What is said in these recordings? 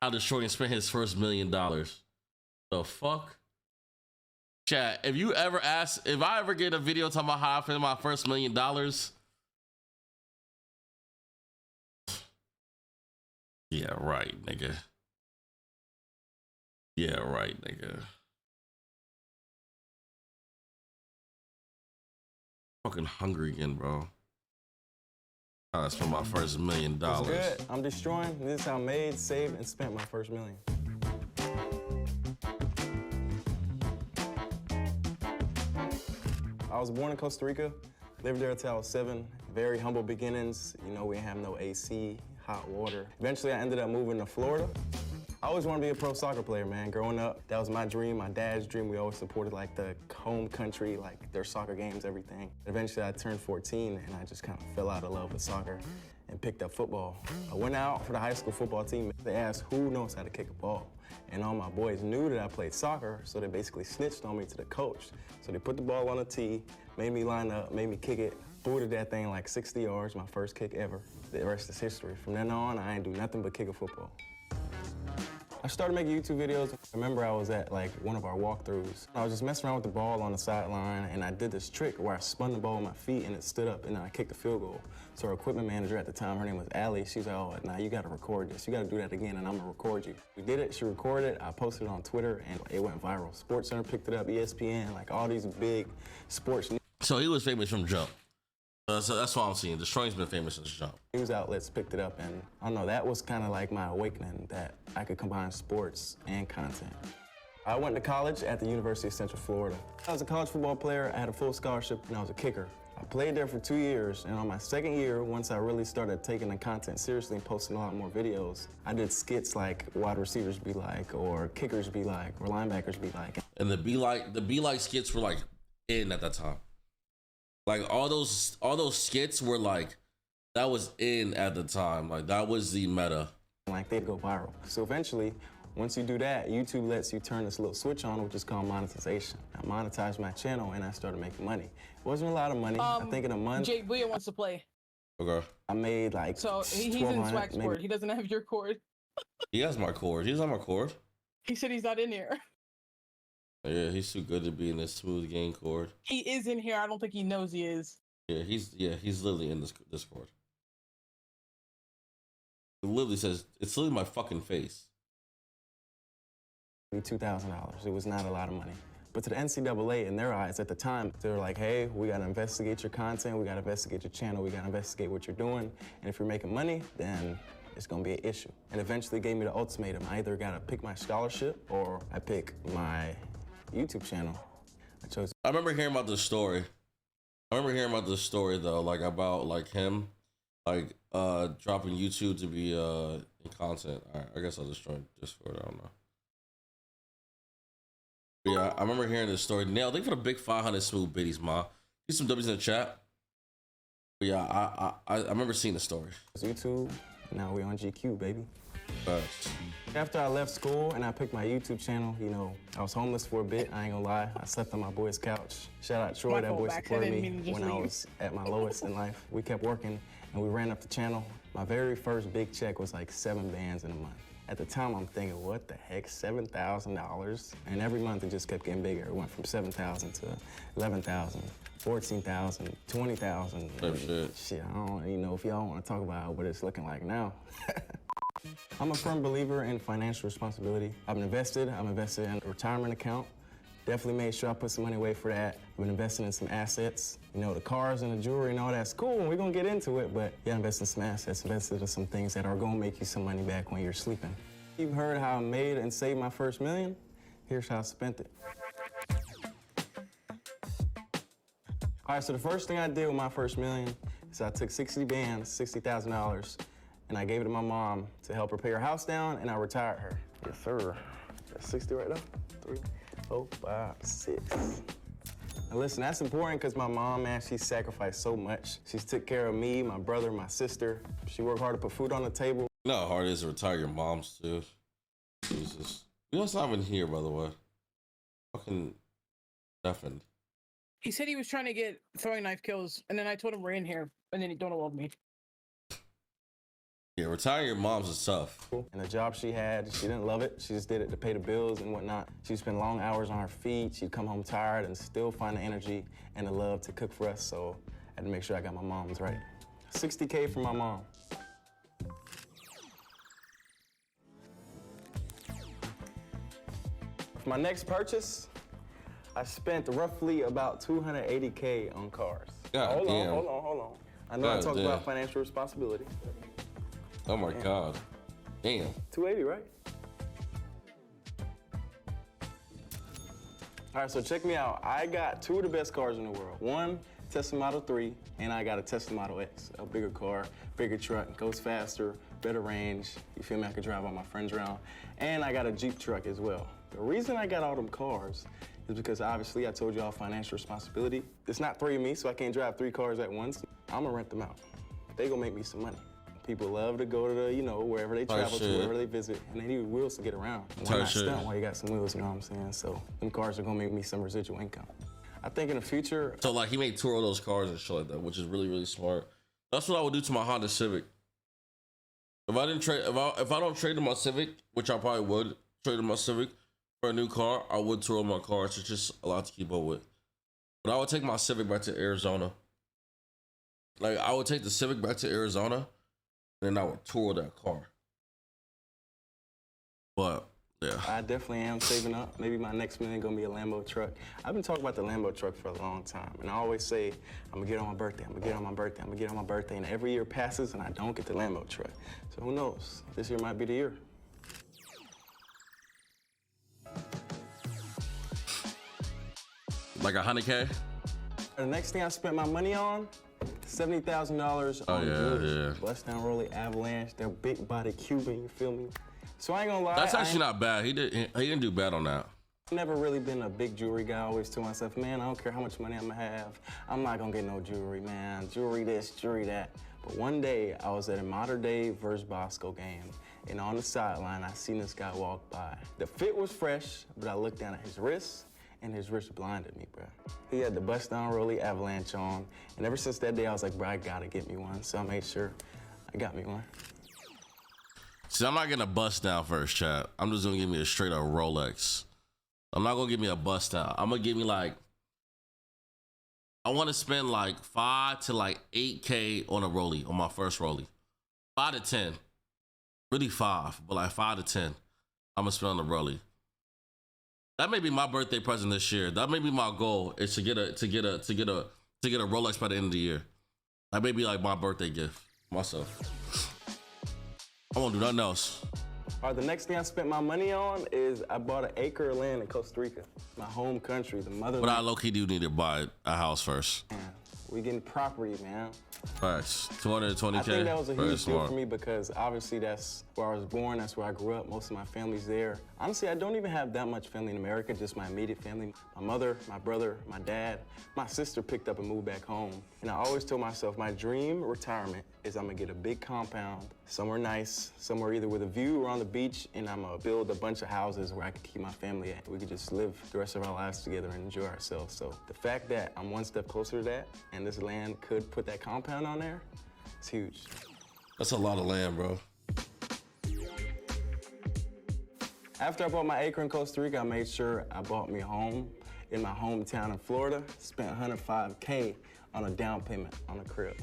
how Deestroying spent his first $1 million. The fuck? Chat, if you ever ask, if I ever get a video talking about how I spent my first $1 million, yeah, right, nigga. Yeah, right, nigga. Fucking hungry again, bro. I spent my first $1 million. It's good. I'm Deestroying. This is how I made, saved, and spent my first $1 million. I was born in Costa Rica, lived there until I was 7. Very humble beginnings. You know, we didn't have no AC, hot water. Eventually, I ended up moving to Florida. I always wanted to be a pro soccer player, man. Growing up, that was my dream, my dad's dream. We always supported, like, the home country, like, their soccer games, everything. Eventually, I turned 14, and I just kind of fell out of love with soccer and picked up football. I went out for the high school football team. They asked who knows how to kick a ball. And all my boys knew that I played soccer, so they basically snitched on me to the coach. So they put the ball on a tee, made me line up, made me kick it, booted that thing like 60 yards, my first kick ever. The rest is history. From then on, I ain't do nothing but kick a football. I started making YouTube videos. I remember I was at like one of our walkthroughs. I was just messing around with the ball on the sideline, and I did this trick where I spun the ball with my feet and it stood up, and then I kicked the field goal. So our equipment manager at the time, her name was Allie, she's like, oh, nah, you gotta record this. You gotta do that again, and I'm gonna record you. We did it, she recorded it, I posted it on Twitter, and it went viral. SportsCenter picked it up, ESPN, like all these big sports news. So he was famous from jump. So that's what I'm seeing. Deestroying's been famous since jump. News outlets picked it up, and I don't know, that was kind of like my awakening that I could combine sports and content. I went to college at the University of Central Florida. I was a college football player, I had a full scholarship, and I was a kicker. I played there for 2 years, and on my second year, once I really started taking the content seriously and posting a lot more videos, I did skits like wide receivers be like, or kickers be like, or linebackers be like. And the be like skits were like in at that time. Like all those skits were like, that was in at the time. Like that was the meta. Like they'd go viral. So eventually, once you do that, YouTube lets you turn this little switch on, which is called monetization. I monetized my channel and I started making money. It wasn't a lot of money. I think in a month. Jake William wants to play. Okay. I made like So he's in Swag's cord. He doesn't have your cord. He has my cord. He's on my cord. He said he's not in here. Yeah, he's too good to be in this smooth game cord. He is in here. I don't think he knows he is. Yeah, he's literally in this cord. It literally says, it's literally my fucking face. $2,000. It was not a lot of money. But to the NCAA, in their eyes at the time, they were like, hey, we gotta investigate your content, we gotta investigate your channel, we gotta investigate what you're doing, and if you're making money, then it's gonna be an issue. And eventually gave me the ultimatum. I either gotta pick my scholarship or I pick my YouTube channel. I remember hearing about this story. Though, like about like him, like dropping YouTube to be in content. I guess I'll just join Discord. I don't know. But yeah, I remember hearing this story. Nail, thank you for the big 500 smooth biddies, ma. Get some W's in the chat. But yeah, I remember seeing the story. YouTube. Now we on GQ, baby. Facts. After I left school and I picked my YouTube channel, you know, I was homeless for a bit, I ain't gonna lie. I slept on my boy's couch. Shout out Troy, that boy supported me when I was at my lowest in life. We kept working and we ran up the channel. My very first big check was like 7 bands in a month. At the time, I'm thinking, what the heck, $7,000? And every month it just kept getting bigger. It went from 7,000 to 11,000, 14,000, 20,000. Shit, I don't even know if y'all want to talk about what it's looking like now. I'm a firm believer in financial responsibility. I'm invested in a retirement account. Definitely made sure I put some money away for that. I've been investing in some assets. You know, the cars and the jewelry and all that's cool, and we're gonna get into it, but yeah, invested in some assets, invested in some things that are gonna make you some money back when you're sleeping. You've heard how I made and saved my first $1 million. Here's how I spent it. All right, so the first thing I did with my first $1 million is I took 60 bands, $60,000, and I gave it to my mom to help her pay her house down, and I retired her. Yes, sir. That's 60 right there. 3, 4, 5, 6. Now listen, that's important because my mom, man, she sacrificed so much. She's took care of me, my brother, my sister. She worked hard to put food on the table. You know how hard it is to retire your moms, too. Jesus. We also not even here, by the way. Fucking deafened. He said he was trying to get throwing knife kills, and then I told him we're in here, and then he don't love me. Yeah, retiring your moms is tough. And the job she had, she didn't love it. She just did it to pay the bills and whatnot. She'd spend long hours on her feet. She'd come home tired and still find the energy and the love to cook for us. So I had to make sure I got my mom's right. $60K for my mom. For my next purchase, I spent roughly about $280K on cars. God hold damn. on. I know I talked about financial responsibility. Oh my God. Damn. 280, right? All right, so check me out. I got two of the best cars in the world. One, Tesla Model 3, and I got a Tesla Model X, a bigger car, bigger truck, goes faster, better range. You feel me? I could drive all my friends around. And I got a Jeep truck as well. The reason I got all them cars is because obviously I told y'all financial responsibility. It's not three of me, so I can't drive three cars at once. I'm gonna rent them out. They gonna make me some money. People love to go to the, you know, wherever they travel to, wherever they visit, and they need wheels to get around. Why not stunt while you got some wheels, you know what I'm saying? So them cars are gonna make me some residual income. I think in the future. So like he made tour of those cars and shit like that, which is really, really smart. That's what I would do to my Honda Civic. If I didn't trade, if I don't trade in my Civic, which I probably would trade in my Civic for a new car, I would tour my cars. It's just a lot to keep up with. But I would take my Civic back to Arizona. Like I would take the Civic back to Arizona, and then I would tour that car. But yeah, I definitely am saving up. Maybe my next million gonna be a Lambo truck. I've been talking about the Lambo truck for a long time, and I always say I'm gonna get it on my birthday. I'm gonna get it on my birthday. I'm gonna get it on my birthday, and every year passes, and I don't get the Lambo truck. So who knows? This year might be the year. like $100K. The next thing I spent my money on, $70,000 on yeah. Bust Down Rolly Avalanche. They're big body Cuban, you feel me? So I ain't gonna lie. That's actually not bad. He didn't do bad on that. I've never really been a big jewelry guy. I always told myself, man, I don't care how much money I'm gonna have. I'm not gonna get no jewelry, man. Jewelry this, jewelry that. But one day, I was at a Mater Dei versus Bosco game, and on the sideline, I seen this guy walk by. The fit was fresh, but I looked down at his wrist, and his wrist blinded me, bro. He had the Bust Down Rolly Avalanche on, and ever since that day, I was like, bro, I gotta get me one. So I made sure I got me one. See, I'm not getting a bust down first, chat. I'm just gonna give me a straight up Rolex. I'm not gonna give me a bust down. I'm gonna give me like, I wanna spend like 5 to like 8K on a Rolly, on my first Rolly. 5 to 10. Really 5, but like 5 to 10. I'm gonna spend on the Rolly. That may be my birthday present this year. That may be my goal, is to get a Rolex by the end of the year. That may be like my birthday gift myself. I won't do nothing else. All right, the next thing I spent my money on is I bought an acre of land in Costa Rica, my home country, the motherland. But I low-key do need to buy a house first. Man, we getting property, man. Facts. 220K. I think that was a huge deal smart for me because obviously that's where I was born, that's where I grew up, most of my family's there. Honestly, I don't even have that much family in America, just my immediate family. My mother, my brother, my dad, my sister picked up and moved back home. And I always told myself my dream retirement is I'm gonna get a big compound, somewhere nice, somewhere either with a view or on the beach, and I'm gonna build a bunch of houses where I can keep my family at. We could just live the rest of our lives together and enjoy ourselves. So the fact that I'm one step closer to that, and this land could put that compound on there, it's huge. That's a lot of land, bro. After I bought my acre in Costa Rica, I made sure I bought me a home in my hometown in Florida. Spent $105K on a down payment on a crib.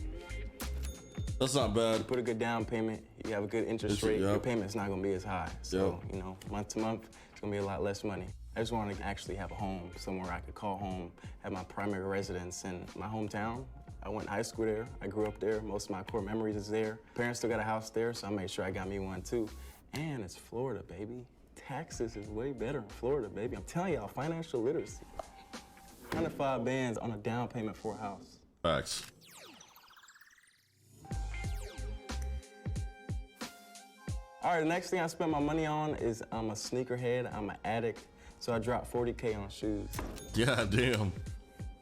That's not bad. You put a good down payment, you have a good interest rate, your payment's not gonna be as high. So, you know, month to month, it's gonna be a lot less money. I just wanted to actually have a home, somewhere I could call home, have my primary residence in my hometown. I went to high school there, I grew up there, most of my core memories is there. Parents still got a house there, so I made sure I got me one too. And it's Florida, baby. Taxes is way better in Florida, baby. I'm telling y'all, financial literacy. 105 bands on a down payment for a house. Facts. All right, the next thing I spent my money on is I'm a sneakerhead, I'm an addict, so I dropped 40K on shoes. Yeah, damn.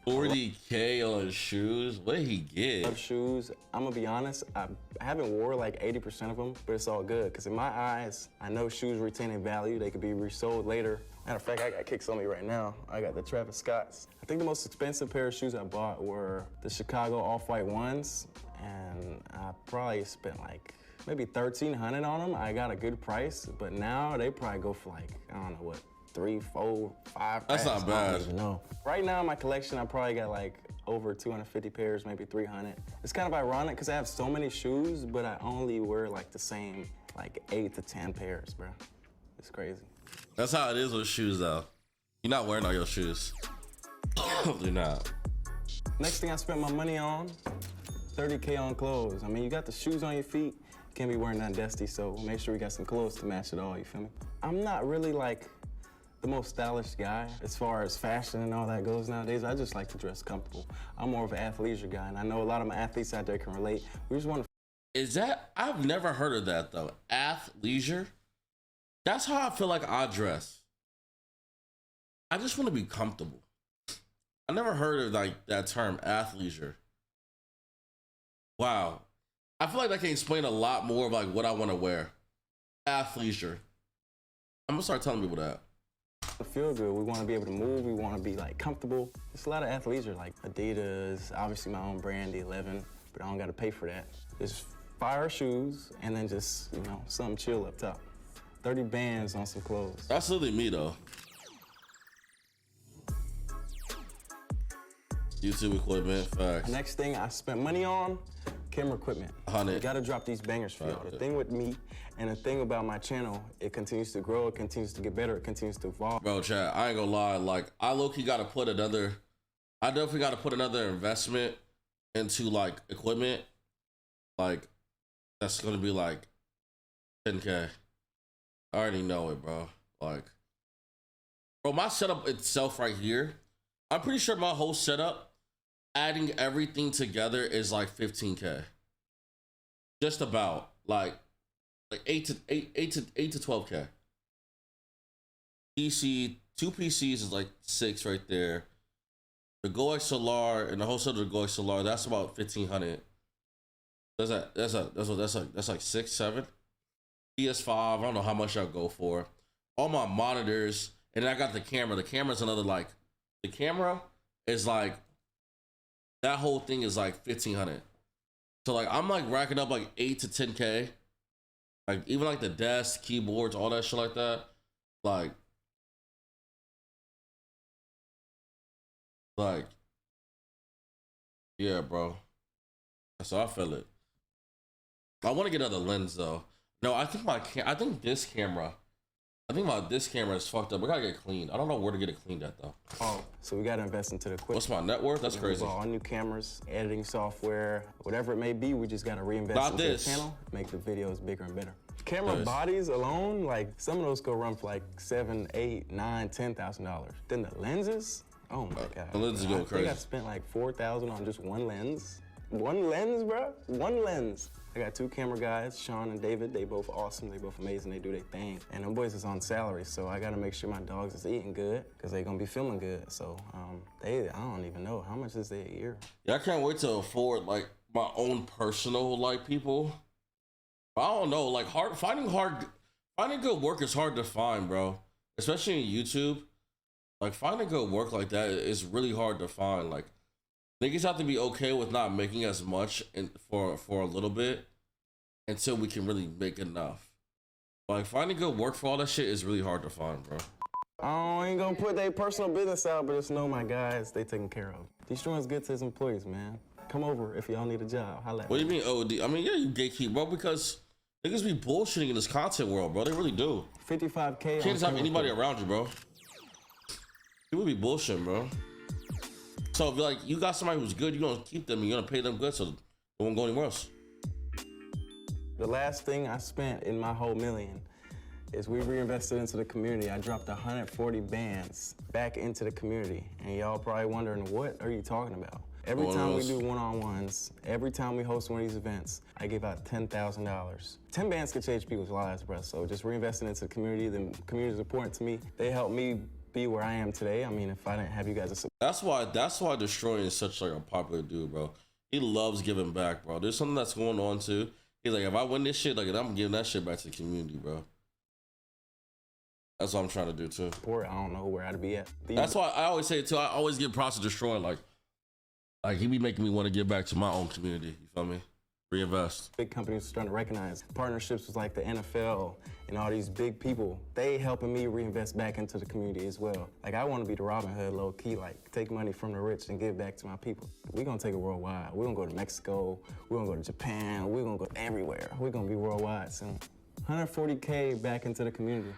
40K on his shoes? What did he get? I love shoes. I'm gonna be honest, I haven't wore like 80% of them, but it's all good, because in my eyes, I know shoes retain a value. They could be resold later. Matter of fact, I got kicks on me right now. I got the Travis Scotts. I think the most expensive pair of shoes I bought were the Chicago Off-White ones, and I probably spent like maybe 1,300 on them. I got a good price, but now they probably go for like, I don't know what, 3, 4, 5 That's pairs. not bad. I don't even know. Right now in my collection, I probably got like over 250 pairs, maybe 300. It's kind of ironic because I have so many shoes, but I only wear like the same like 8 to 10 pairs, bro. It's crazy. That's how it is with shoes, though. You're not wearing all your shoes. You're not. Next thing I spent my money on, 30K on clothes. I mean, you got the shoes on your feet, you can't be wearing nothing dusty, so make sure we got some clothes to match it all, you feel me? I'm not really like the most stylish guy as far as fashion and all that goes nowadays. I just like to dress comfortable. I'm more of an athleisure guy, and I know a lot of my athletes out there can relate. We just want to. Is that, I've never heard of that though. Athleisure? That's how I feel like I dress. I just want to be comfortable. I never heard of like that term, athleisure. Wow. I feel like that can explain a lot more of like what I want to wear. Athleisure. I'm gonna start telling people that. Feel good. We want to be able to move. We want to be like comfortable. There's a lot of athleisure, like Adidas, obviously my own brand, the 11, but I don't got to pay for that. Just fire shoes and then just, you know, something chill up top. 30 bands on some clothes. That's literally me though. YouTube equipment, facts. Next thing I spent money on, camera equipment. 100. You gotta drop these bangers for y'all. The thing with me and the thing about my channel, it continues to grow, it continues to get better, it continues to evolve. Bro, chat, I ain't gonna lie, like, I low-key gotta put another, I definitely gotta put another investment into, like, equipment. Like, that's gonna be, like, 10K. I already know it, bro. Like, bro, my setup itself right here, I'm pretty sure my whole setup, adding everything together is, like, 15K. Just about, like 8 to 12K. PC, 2 PCs is like 6 right there. The Go XLR and the whole set of the Go XLR, that's about 1,500. That's like 6, 7. PS5, I don't know how much I'll go for. All my monitors, and then I got the camera. The camera's another like, the camera is like, that whole thing is like 1,500. So like I'm like racking up like 8 to 10K. Like even like the desk, keyboards, all that shit like that. Like yeah, bro. That's how I feel it. I want to get another lens though. No, I think this camera is fucked up. We gotta get it cleaned. I don't know where to get it cleaned at though. Oh, so we gotta invest into the equipment. What's my net worth? That's crazy. All new cameras, editing software, whatever it may be, we just gotta reinvest into the channel, make the videos bigger and better. Camera bodies alone, like some of those go run for like $7, $8, $9, $10,000. Then the lenses, oh my god. The lenses go crazy. I think I spent like $4,000 on just one lens. One lens, bro. One lens. I got 2 camera guys, Sean and David. They both awesome. They both amazing. They do their thing. And them boys is on salary, so I gotta make sure my dogs is eating good because they gonna be feeling good. So I don't even know how much is they a year. Yeah, I can't wait to afford like my own personal like people. I don't know, like finding good work is hard to find, bro. Especially in YouTube. Like finding good work like that is really hard to find. Like niggas have to be okay with not making as much for a little bit until we can really make enough. Like finding good work for all that shit is really hard to find, bro. I ain't gonna put their personal business out, but just know my guys, they taken care of. Deestroying's good to his employees, man. Come over if y'all need a job. Holla at What do you mean OD? I mean, yeah, you gatekeep, bro, because niggas be bullshitting in this content world, bro. They really do. 55K. You can't just have anybody around you, bro. People be bullshitting, bro. So if like you got somebody who's good, you're gonna keep them and you're gonna pay them good so they won't go anywhere else. The last thing I spent in my whole million is we reinvested into the community. I dropped 140 bands back into the community. And y'all probably wondering, what are you talking about? Every time we do one-on-ones, every time we host one of these events, I give out $10,000. 10 bands could change people's lives, bro. So just reinvesting into the community is important to me. They help me be where I am today. I mean, if I didn't have you guys, that's why Deestroying is such like a popular dude, bro. He loves giving back, bro. There's something that's going on too. He's like, if I win this shit, like I'm giving that shit back to the community, bro. That's what I'm trying to do too. I don't know where I'd be at. That's why I always say it too. I always give props to Deestroying, like he be making me want to give back to my own community. You feel me? Reinvest. Big companies starting to recognize partnerships with like the NFL and all these big people. They helping me reinvest back into the community as well. Like I want to be the Robin Hood, low key, like take money from the rich and give back to my people. We're gonna take it worldwide. We're gonna go to Mexico. We're gonna go to Japan. We're gonna go everywhere. We're gonna be worldwide soon. 140K back into the community.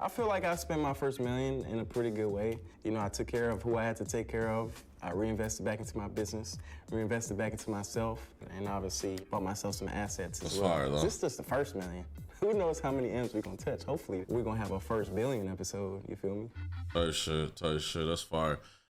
I feel like I spent my first million in a pretty good way. You know, I took care of who I had to take care of. I reinvested back into my business, reinvested back into myself, and obviously bought myself some assets as well. Fire, though. This is just the first million. Who knows how many M's we're gonna touch? Hopefully, we're gonna have our first billion episode, you feel me? Tight shit, that's fire.